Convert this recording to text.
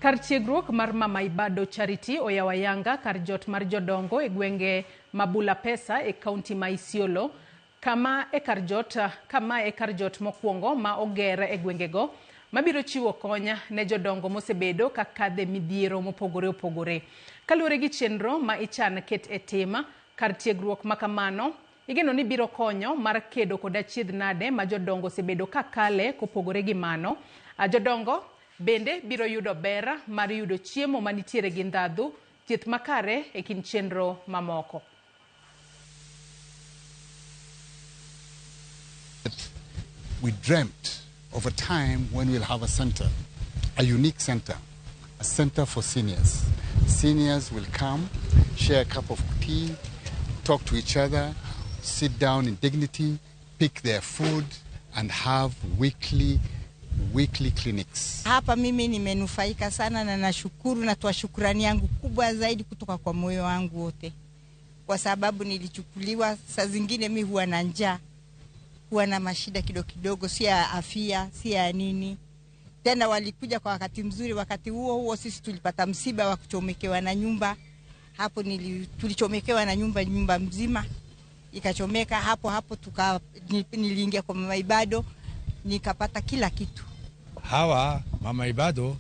Kar tiegruok mar Mama Ibado Charity oyawayanga kar jot mar jodongo e gwenge ma Bula Pesa e kaunti ma Isiolo. Kama e kar jot mokuongo ma oger e gwengego mabiro chiwo konya ne jodongo mosebedo ka kadhe midhiero mopogore opogore. Kaluwore gi chenro ma ichan ket e tema kar tiegruok makamano, igeno ni biro konyo mar kedo kod achiedh nade ma jodongo osebedo ka kale kopogore gi mano. Jodongo bende biro yudo ber mar yudo chiemo manitiere gi ndhadhu, thieth makare e kin chenro mamoko. We dreamt of a time when we'll have a center, a unique center, a center for seniors. Seniors will come, share a cup of tea, talk to each other, sit down in dignity, pick their food, and have weekly clinics. Hapa mimi nimenufaika sana na nashukuru na toa shukrani yangu kubwa zaidi kutoka kwa moyo wangu wote. Kwa sababu nilichukuliwa, saa zingine mimi huwa na njaa, huwa na mashida kidogo, si ya afya, si ya nini. Tena walikuja kwa wakati mzuri, wakati huo sisi tulipata msiba wa kuchomekewa na nyumba. Hapo tulichomekewa na nyumba mzima ikachomeka. Hapo niliingia kwa Mama Ibado nikapata kila kitu. Hawa Mama Ibado